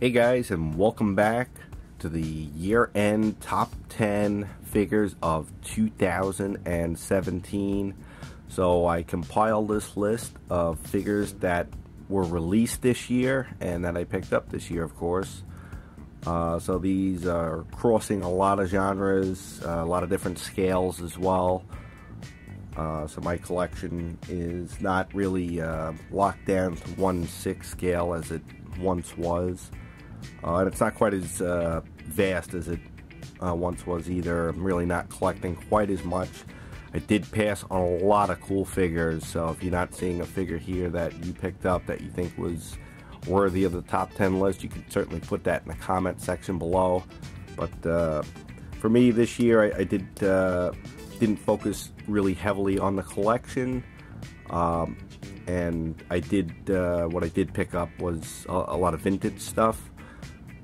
Hey guys, and welcome back to the year-end top 10 figures of 2017. So I compiled this list of figures that were released this year and that I picked up this year, of course. So these are crossing a lot of genres, a lot of different scales as well. So my collection is not really locked down to 1/6 scale as it once was. And it's not quite as vast as it once was either. I'm really not collecting quite as much. I did pass on a lot of cool figures, so if you're not seeing a figure here that you picked up that you think was worthy of the top 10 list, you can certainly put that in the comment section below. But for me this year, I didn't focus really heavily on the collection. And I did what I did pick up was a lot of vintage stuff.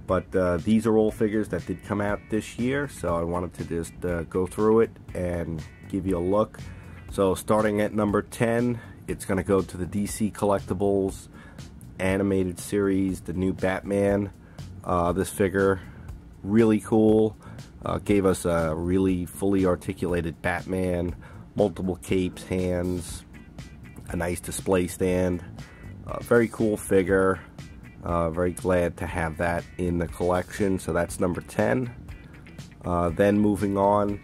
But these are all figures that did come out this year, so I wanted to just go through it and give you a look. So starting at number 10, it's going to go to the DC Collectibles animated series, the new Batman. This figure, really cool. Gave us a really fully articulated Batman, multiple capes, hands, a nice display stand. Very cool figure. Very glad to have that in the collection. So that's number 10. Then moving on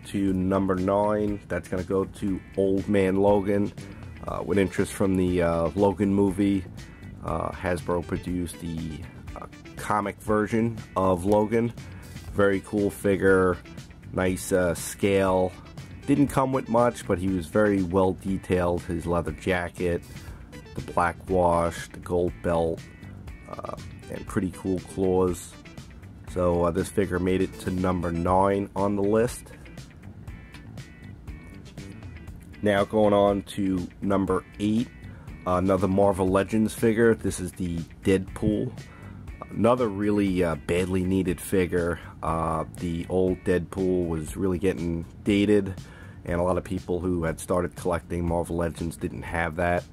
to number 9, that's going to go to Old Man Logan. With interest from the Logan movie, Hasbro produced the comic version of Logan. Very cool figure, nice scale. Didn't come with much, but he was very well detailed. His leather jacket, the black wash, the gold belt, and pretty cool claws. So this figure made it to number 9 on the list. Now going on to number 8, another Marvel Legends figure. This is the Deadpool. Another really badly needed figure. The old Deadpool was really getting dated, and a lot of people who had started collecting Marvel Legends didn't have that.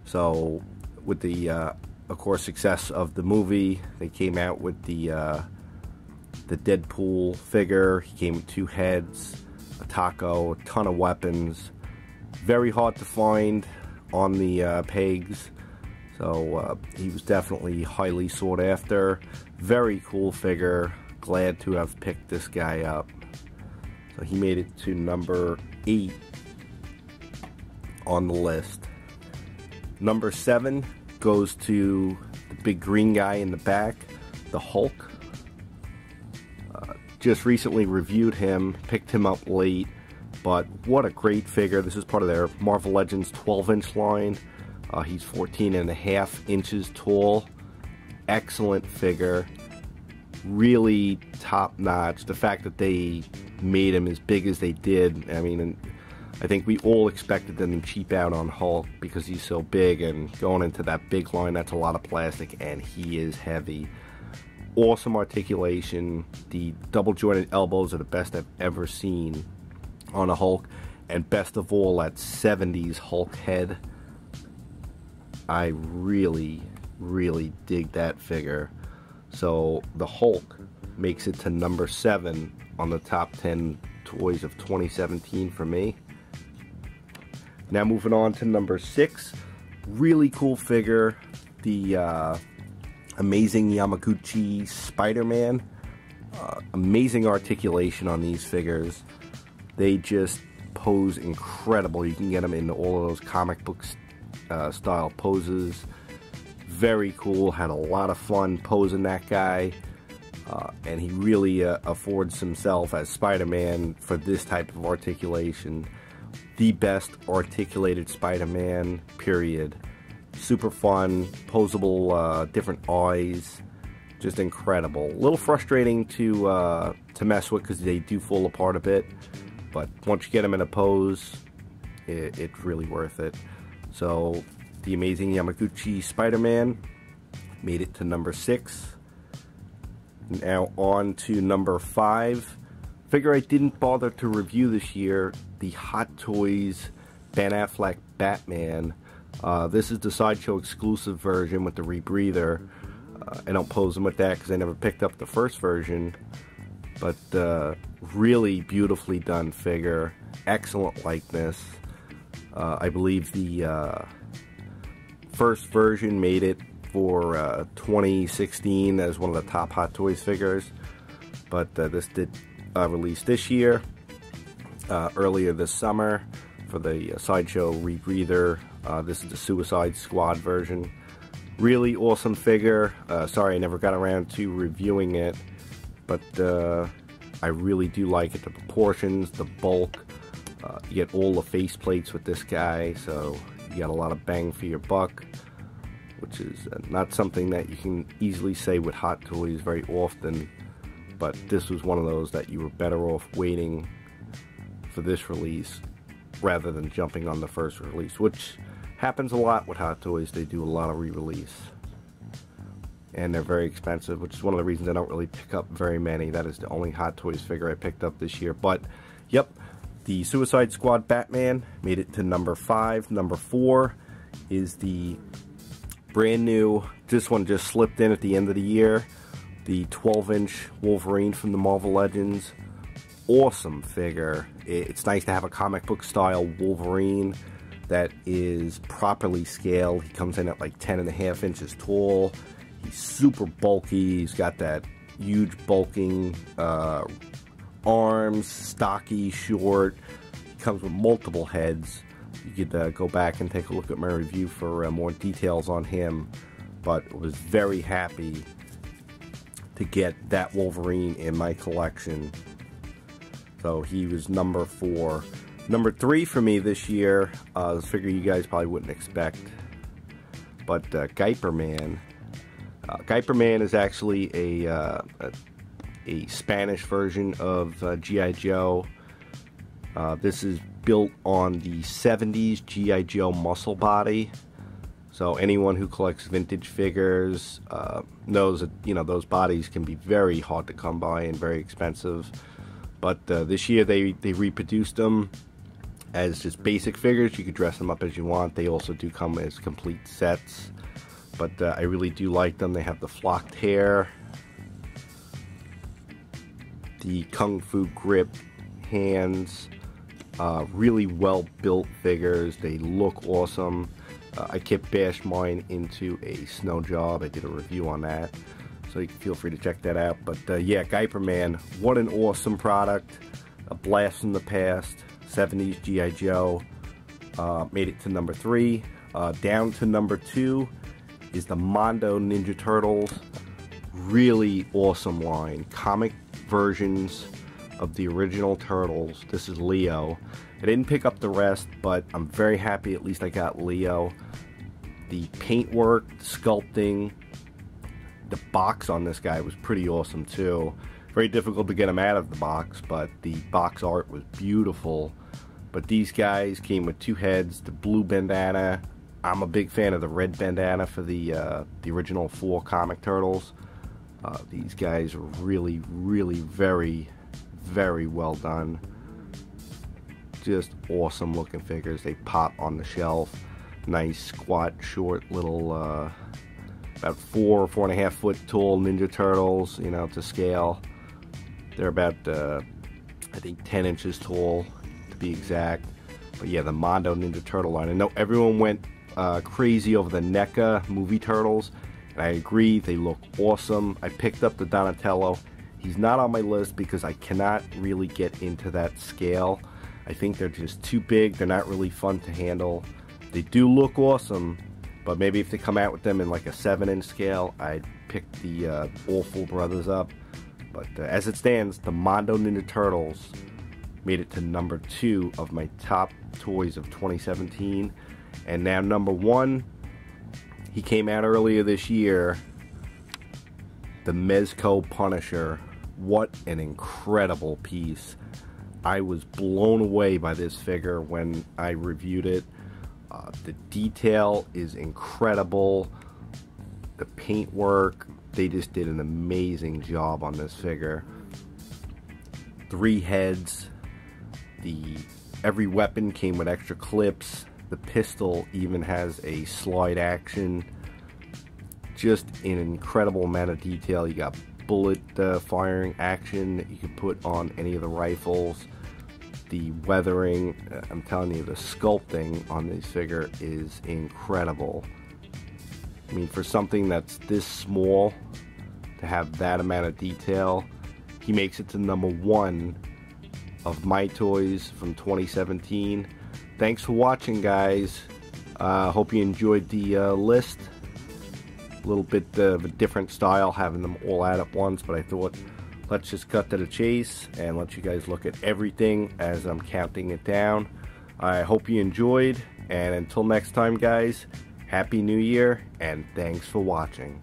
So with the of course success of the movie, they came out with the Deadpool figure. He came with 2 heads, a taco, a ton of weapons. Very hard to find on the pegs. So he was definitely highly sought after. Very cool figure. Glad to have picked this guy up. So he made it to number 8 on the list. Number 7 goes to the big green guy in the back, the Hulk. Just recently reviewed him, picked him up late, but what a great figure. This is part of their Marvel Legends 12-inch line. He's 14.5 inches tall. Excellent figure. Really top-notch. The fact that they made him as big as they did, I mean, I think we all expected them to cheap out on Hulk because he's so big, and going into that big line, that's a lot of plastic, and he is heavy. Awesome articulation. The double jointed elbows are the best I've ever seen on a Hulk, and best of all, that 70s Hulk head. I really dig that figure. So the Hulk makes it to number 7 on the top 10 toys of 2017 for me. Now moving on to number 6, really cool figure, the amazing Yamaguchi Spider-Man. Amazing articulation on these figures. They just pose incredible. You can get them in all of those comic book style poses. Very cool. Had a lot of fun posing that guy. And he really affords himself as Spider-Man for this type of articulation. The best articulated Spider-Man, period. Super fun, posable, different eyes, just incredible. A little frustrating to mess with because they do fall apart a bit, but once you get them in a pose, it's really worth it. So the amazing Yamaguchi Spider-Man made it to number 6. Now on to number 5. Figure I didn't bother to review this year, the Hot Toys Ben Affleck Batman. This is the Sideshow exclusive version with the rebreather. I don't pose them with that because I never picked up the first version, but really beautifully done figure, excellent likeness. I believe the first version made it for 2016 as one of the top Hot Toys figures, but this did release this year, earlier this summer for the Sideshow Rebreather. This is the Suicide Squad version. Really awesome figure. Sorry I never got around to reviewing it, but I really do like it. The proportions, the bulk, you get all the face plates with this guy, so you got a lot of bang for your buck, which is not something that you can easily say with Hot Toys very often, but this was one of those that you were better off waiting for this release rather than jumping on the first release, which happens a lot with Hot Toys. They do a lot of re-release, and they're very expensive, which is one of the reasons I don't really pick up very many. That is the only Hot Toys figure I picked up this year. But yep, the Suicide Squad Batman made it to number 5. Number 4 is the brand new, this one just slipped in at the end of the year, the 12-inch Wolverine from the Marvel Legends. Awesome figure. It's nice to have a comic book style Wolverine that is properly scaled. He comes in at like 10.5 inches tall. He's super bulky. He's got that huge bulking arms, stocky, short. He comes with multiple heads. You could go back and take a look at my review for more details on him, but was very happy to get that Wolverine in my collection. So he was number 4. Number 3 for me this year, a figure you guys probably wouldn't expect, but Guyper Man. Guyper Man is actually a Spanish version of G.I. Joe. This is built on the 70s G.I. Joe muscle body. So anyone who collects vintage figures knows that, you know, those bodies can be very hard to come by and very expensive. But this year they reproduced them as just basic figures. You could dress them up as you want. They also do come as complete sets. But I really do like them. They have the flocked hair, the Kung Fu grip hands, really well built figures. They look awesome. I bashed mine into a snow job. I did a review on that, so you can feel free to check that out. But yeah, Guyper Man, what an awesome product. A blast from the past. 70s G.I. Joe. Made it to number 3. Down to number 2 is the Mondo Ninja Turtles. Really awesome line. Comic versions of the original Turtles. This is Leo. I didn't pick up the rest, but I'm very happy at least I got Leo. The paintwork, the sculpting, the box on this guy was pretty awesome too. Very difficult to get him out of the box, but the box art was beautiful. But these guys came with 2 heads, the blue bandana. I'm a big fan of the red bandana for the original 4 comic Turtles. These guys are really, really very, very well done. Just awesome looking figures. They pop on the shelf. Nice, squat, short little, about 4.5 foot tall Ninja Turtles, you know, to scale. They're about, I think 10 inches tall to be exact. But yeah, the Mondo Ninja Turtle line. I know everyone went crazy over the NECA movie Turtles, and I agree, they look awesome. I picked up the Donatello. He's not on my list because I cannot really get into that scale. I think they're just too big. They're not really fun to handle. They do look awesome, but maybe if they come out with them in like a 7-inch scale, I'd pick the Awful Brothers up. But as it stands, the Mondo Ninja Turtles made it to number 2 of my top toys of 2017. And now number 1, he came out earlier this year, the Mezco Punisher. What an incredible piece. I was blown away by this figure when I reviewed it. The detail is incredible. The paintwork, they just did an amazing job on this figure. 3 heads. Every weapon came with extra clips. The pistol even has a slide action. just an incredible amount of detail. You got bullet firing action that you can put on any of the rifles. The weathering, I'm telling you, the sculpting on this figure is incredible. I mean, for something that's this small, to have that amount of detail, he makes it to #1 of my toys from 2017. Thanks for watching, guys. Hope you enjoyed the list. A little bit of a different style, having them all out at once, but I thought, let's just cut to the chase and let you guys look at everything as I'm counting it down. I hope you enjoyed, and until next time, guys, Happy New Year, and thanks for watching.